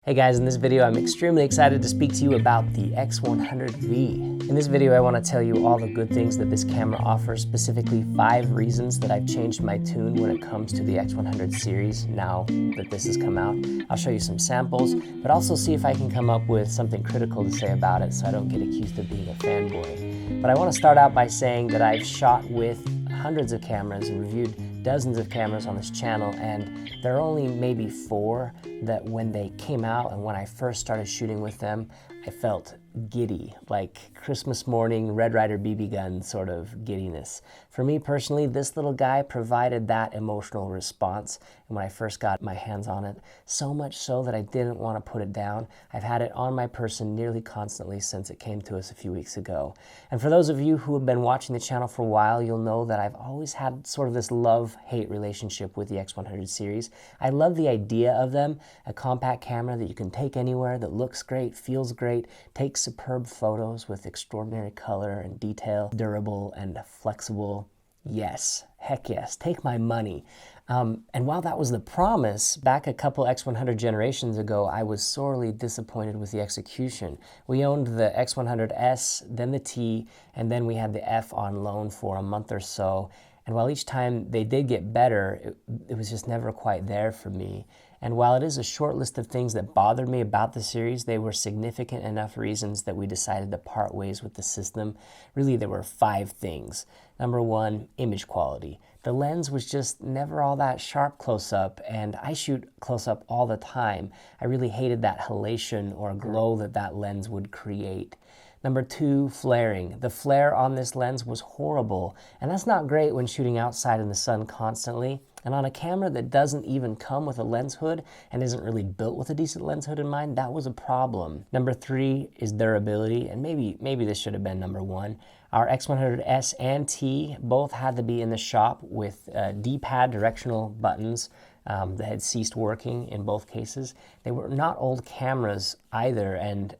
Hey guys, in this video I'm extremely excited to speak to you about the X100V. In this video I want to tell you all the good things that this camera offers, specifically 5 reasons that I've changed my tune when it comes to the X100 series now that this has come out. I'll show you some samples, but also see if I can come up with something critical to say about it so I don't get accused of being a fanboy. But I want to start out by saying that I've shot with hundreds of cameras and reviewed dozens of cameras on this channel, and there are only maybe 4 that when they came out and when I first started shooting with them, I felt giddy, like Christmas morning Red Ryder BB gun sort of giddiness. For me personally, this little guy provided that emotional response, and when I first got my hands on it, so much so that I didn't want to put it down. I've had it on my person nearly constantly since it came to us a few weeks ago. And for those of you who have been watching the channel for a while, you'll know that I've always had sort of this love-hate relationship with the X100 series. I love the idea of them, a compact camera that you can take anywhere, that looks great, feels great, takes superb photos with extraordinary color and detail, durable and flexible. Yes, heck yes, take my money. And while that was the promise, back a couple X100 generations ago, I was sorely disappointed with the execution. We owned the X100S, then the T, and then we had the F on loan for a month or so. And while each time they did get better, it was just never quite there for me. And while it is a short list of things that bothered me about the series, they were significant enough reasons that we decided to part ways with the system. Really, there were 5 things. Number 1, image quality. The lens was just never all that sharp close-up, and I shoot close-up all the time. I really hated that halation or glow that lens would create. Number 2, flaring. The flare on this lens was horrible, and that's not great when shooting outside in the sun constantly. And on a camera that doesn't even come with a lens hood and isn't really built with a decent lens hood in mind, that was a problem. Number 3 is durability, and maybe this should have been number 1. Our X100S and T both had to be in the shop with D-pad directional buttons that had ceased working in both cases. They were not old cameras either, and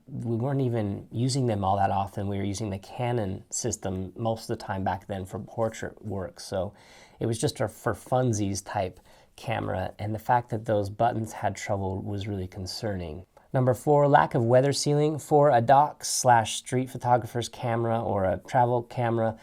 we weren't even using them all that often. We were using the Canon system most of the time back then for portrait work, so it was just a for funsies type camera, and the fact that those buttons had trouble was really concerning. Number 4, lack of weather sealing. For a doc/street photographer's camera or a travel camera,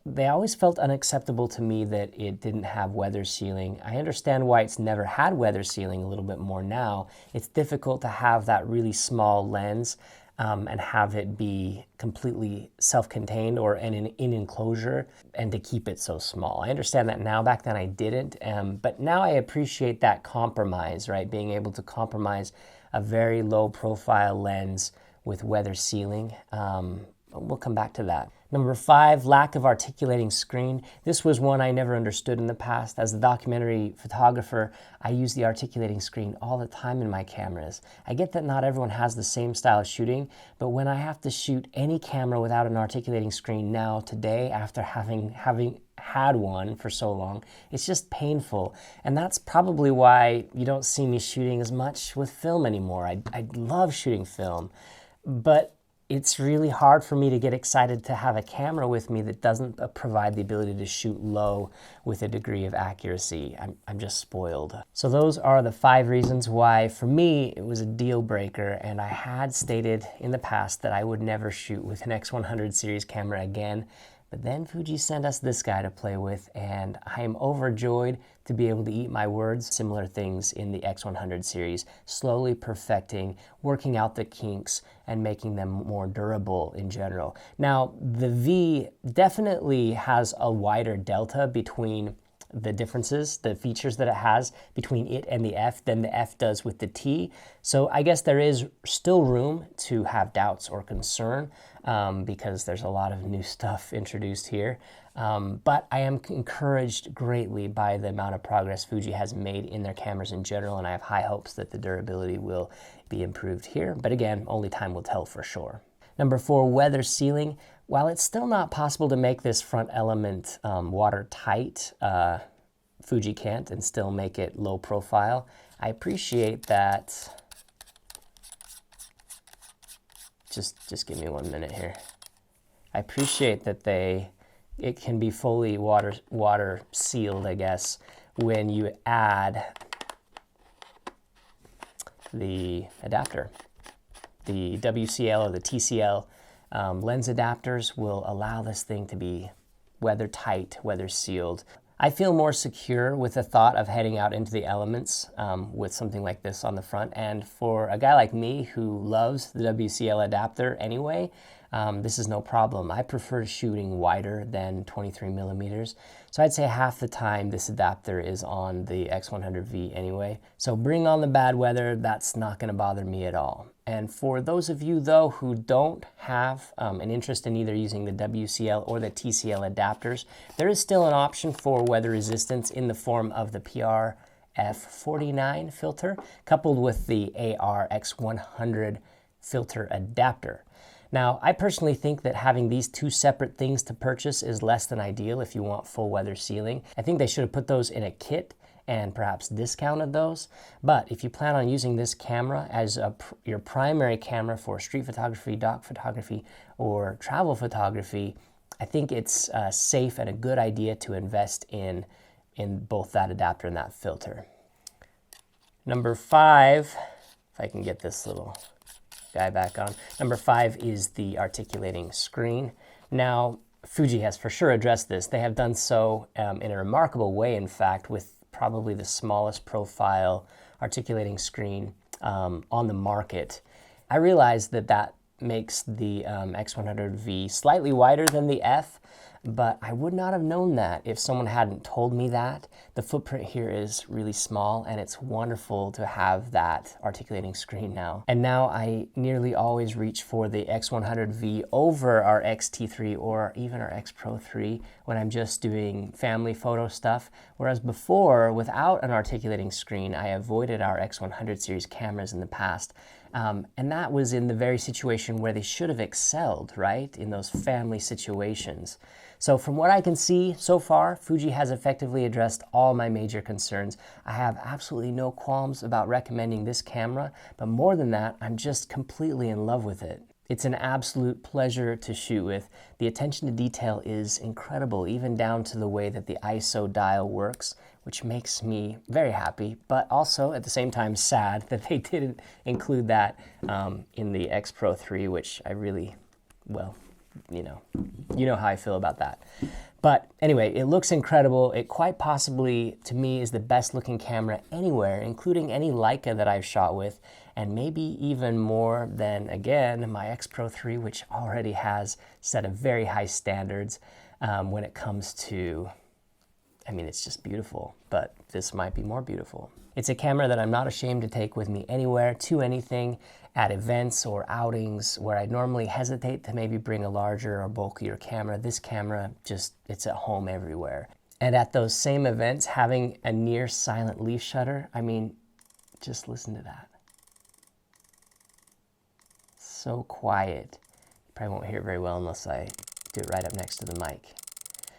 they always felt unacceptable to me that it didn't have weather sealing. I understand why it's never had weather sealing a little bit more now. It's difficult to have that really small lens and have it be completely self-contained or in enclosure, and to keep it so small. I understand that now. Back then I didn't, but now I appreciate that compromise, right? Being able to compromise a very low profile lens with weather sealing. We'll come back to that. Number 5, lack of articulating screen. This was one I never understood in the past. As a documentary photographer, I use the articulating screen all the time in my cameras. I get that not everyone has the same style of shooting, but when I have to shoot any camera without an articulating screen now, today, after having had one for so long, it's just painful. And that's probably why you don't see me shooting as much with film anymore. I love shooting film, but it's really hard for me to get excited to have a camera with me that doesn't provide the ability to shoot low with a degree of accuracy. I'm just spoiled. So those are the 5 reasons why, for me, it was a deal breaker, and I had stated in the past that I would never shoot with an X100 series camera again. But then Fuji sent us this guy to play with, and I am overjoyed to be able to eat my words. Similar things in the X100 series, slowly perfecting, working out the kinks, and making them more durable in general. Now, the V definitely has a wider delta between the differences, the features that it has between it and the F than the F does with the T. So I guess there is still room to have doubts or concern because there's a lot of new stuff introduced here. But I am encouraged greatly by the amount of progress Fuji has made in their cameras in general, and I have high hopes that the durability will be improved here. But again, only time will tell for sure. Number 4, weather sealing. While it's still not possible to make this front element watertight, Fuji can't, and still make it low profile, I appreciate that. Just give me 1 minute here. I appreciate that it can be fully water sealed, I guess, when you add the adapter. The WCL or the TCL lens adapters will allow this thing to be weather tight, weather sealed. I feel more secure with the thought of heading out into the elements with something like this on the front. And for a guy like me who loves the WCL adapter anyway, this is no problem. I prefer shooting wider than 23 millimeters. So I'd say half the time this adapter is on the X100V anyway. So bring on the bad weather, that's not gonna bother me at all. And for those of you though who don't have an interest in either using the WCL or the TCL adapters, there is still an option for weather resistance in the form of the PRF49 filter coupled with the AR-X100 filter adapter. Now, I personally think that having these two separate things to purchase is less than ideal if you want full weather sealing. I think they should have put those in a kit and perhaps discounted those. But if you plan on using this camera as your primary camera for street photography, doc photography, or travel photography, I think it's safe and a good idea to invest in both that adapter and that filter. Number 5, if I can get this little guy back on. Number 5 is the articulating screen. Now, Fuji has for sure addressed this. They have done so in a remarkable way, in fact, with probably the smallest profile articulating screen on the market. I realize that that makes the X100V slightly wider than the F, but I would not have known that if someone hadn't told me that. The footprint here is really small, and it's wonderful to have that articulating screen now. And now I nearly always reach for the X100V over our X-T3 or even our X Pro 3 when I'm just doing family photo stuff, whereas before, without an articulating screen, I avoided our X100 series cameras in the past. And that was in the very situation where they should have excelled, right? In those family situations. So from what I can see so far, Fuji has effectively addressed all my major concerns. I have absolutely no qualms about recommending this camera, but more than that, I'm just completely in love with it. It's an absolute pleasure to shoot with. The attention to detail is incredible, even down to the way that the ISO dial works, which makes me very happy, but also at the same time sad that they didn't include that in the X Pro 3, which I really, well, you know how I feel about that. But anyway, it looks incredible. It quite possibly, to me, is the best looking camera anywhere, including any Leica that I've shot with, and maybe even more than, again, my X Pro 3, which already has set a very high standards when it comes to, I mean, it's just beautiful, but this might be more beautiful. It's a camera that I'm not ashamed to take with me anywhere, to anything, at events or outings where I'd normally hesitate to maybe bring a larger or bulkier camera. This camera, just, it's at home everywhere. And at those same events, having a near silent leaf shutter, I mean, just listen to that. So quiet. You probably won't hear it very well unless I do it right up next to the mic.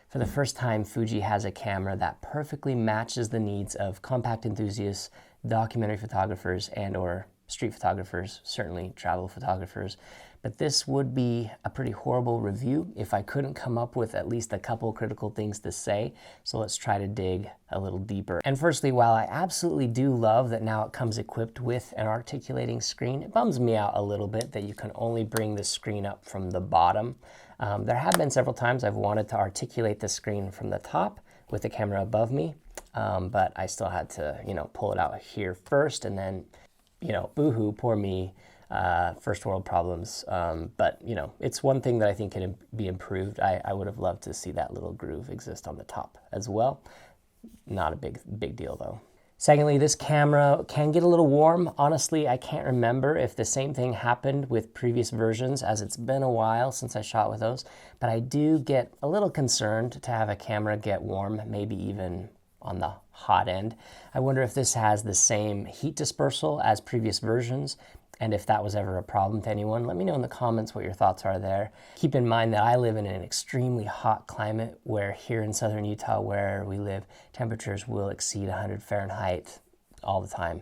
For the first time, Fuji has a camera that perfectly matches the needs of compact enthusiasts, documentary photographers, and or street photographers, certainly travel photographers. But this would be a pretty horrible review if I couldn't come up with at least a couple critical things to say. So let's try to dig a little deeper. And firstly, while I absolutely do love that now it comes equipped with an articulating screen, it bums me out a little bit that you can only bring the screen up from the bottom. There have been several times I've wanted to articulate the screen from the top with the camera above me, but I still had to, pull it out here first, and then, boo-hoo, poor me, first world problems. But, it's one thing that I think can be improved. I would have loved to see that little groove exist on the top as well. Not a big deal though. Secondly, this camera can get a little warm. Honestly, I can't remember if the same thing happened with previous versions, as it's been a while since I shot with those, but I do get a little concerned to have a camera get warm, maybe even on the hot end. I wonder if this has the same heat dispersal as previous versions, and if that was ever a problem to anyone. Let me know in the comments what your thoughts are there. Keep in mind that I live in an extremely hot climate, where here in southern Utah, where we live, temperatures will exceed 100 Fahrenheit all the time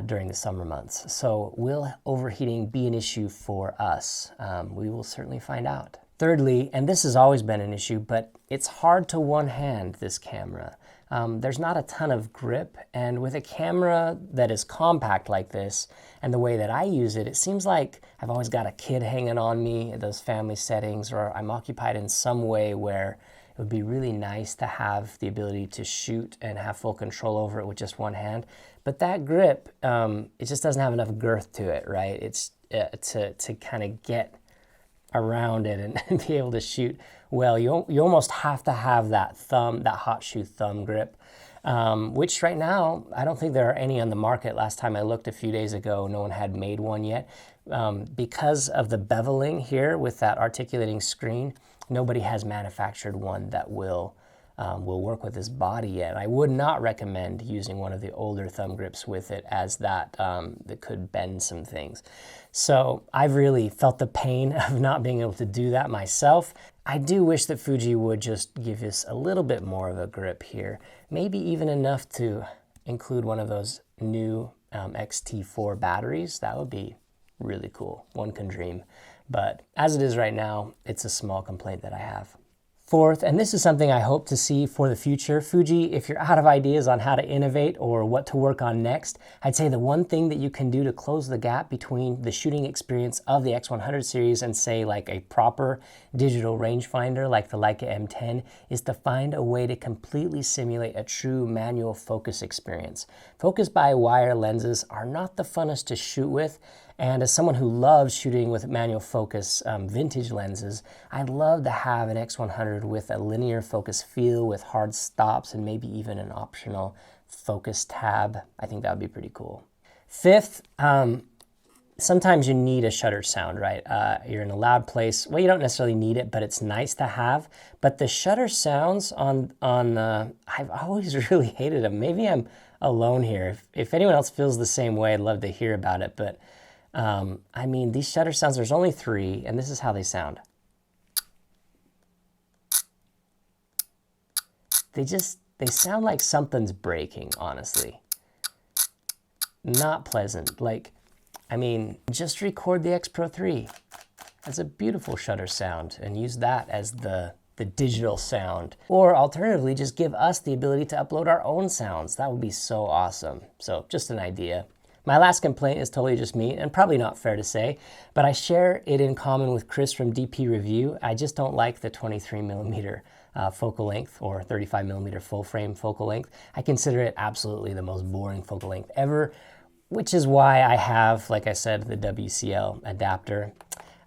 during the summer months. So will overheating be an issue for us? We will certainly find out. Thirdly, and this has always been an issue, but it's hard to one-hand this camera. there's not a ton of grip. And with a camera that is compact like this, and the way that I use it, it seems like I've always got a kid hanging on me in those family settings, or I'm occupied in some way where it would be really nice to have the ability to shoot and have full control over it with just one hand. But that grip, it just doesn't have enough girth to it, right? It's to kind of get around it and be able to shoot well. You almost have to have that hot shoe thumb grip, which right now, I don't think there are any on the market. Last time I looked a few days ago, no one had made one yet. Because of the beveling here with that articulating screen, nobody has manufactured one that will work with this body yet. I would not recommend using one of the older thumb grips with it, as that could bend some things. So I've really felt the pain of not being able to do that myself. I do wish that Fuji would just give us a little bit more of a grip here. Maybe even enough to include one of those new XT4 batteries. That would be really cool. One can dream. But as it is right now, it's a small complaint that I have. Fourth, and this is something I hope to see for the future, Fuji, if you're out of ideas on how to innovate or what to work on next, I'd say the one thing that you can do to close the gap between the shooting experience of the X100 series and say like a proper digital rangefinder like the Leica M10 is to find a way to completely simulate a true manual focus experience. Focus by wire lenses are not the funnest to shoot with, and as someone who loves shooting with manual focus vintage lenses, I'd love to have an X100 with a linear focus feel with hard stops and maybe even an optional focus tab. I think that would be pretty cool. Fifth, sometimes you need a shutter sound, right? You're in a loud place. Well, you don't necessarily need it, but it's nice to have. But the shutter sounds I've always really hated them. Maybe I'm alone here. If anyone else feels the same way, I'd love to hear about it. But I mean, these shutter sounds, there's only 3, and this is how they sound. They sound like something's breaking, honestly. Not pleasant. Like, I mean, just record the X Pro 3 as a beautiful shutter sound and use that as the digital sound. Or alternatively, just give us the ability to upload our own sounds. That would be so awesome. So just an idea. My last complaint is totally just me, and probably not fair to say, but I share it in common with Chris from DP Review. I just don't like the 23mm focal length or 35mm full frame focal length. I consider it absolutely the most boring focal length ever, which is why I have, like I said, the WCL adapter.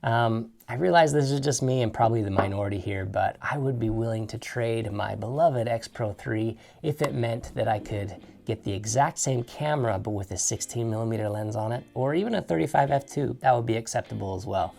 I realize this is just me and probably the minority here, but I would be willing to trade my beloved X Pro 3 if it meant that I could get the exact same camera but with a 16mm lens on it, or even a 35 f2. That would be acceptable as well.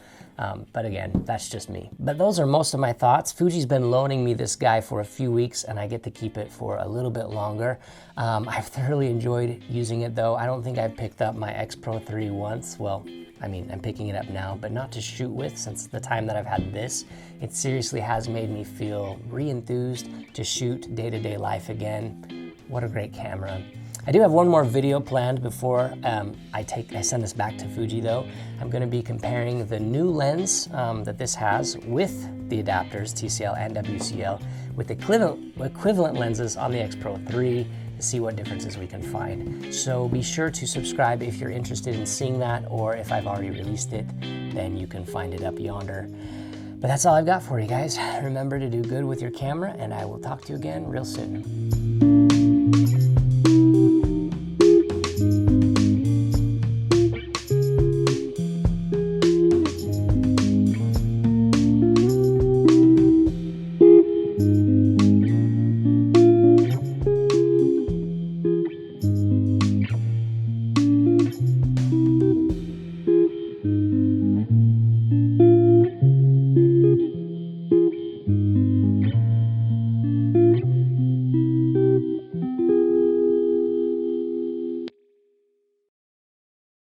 But again, that's just me. But those are most of my thoughts. Fuji's been loaning me this guy for a few weeks, and I get to keep it for a little bit longer. I've thoroughly enjoyed using it though. I don't think I've picked up my X Pro 3 once. Well, I mean, I'm picking it up now, but not to shoot with. Since the time that I've had this, it seriously has made me feel re-enthused to shoot day-to-day life again. What a great camera. I do have one more video planned before I send this back to Fuji though. I'm going to be comparing the new lens that this has with the adapters, TCL and WCL, with equivalent lenses on the X Pro 3 to see what differences we can find. So be sure to subscribe if you're interested in seeing that, or if I've already released it, then you can find it up yonder. But that's all I've got for you guys. Remember to do good with your camera, and I will talk to you again real soon.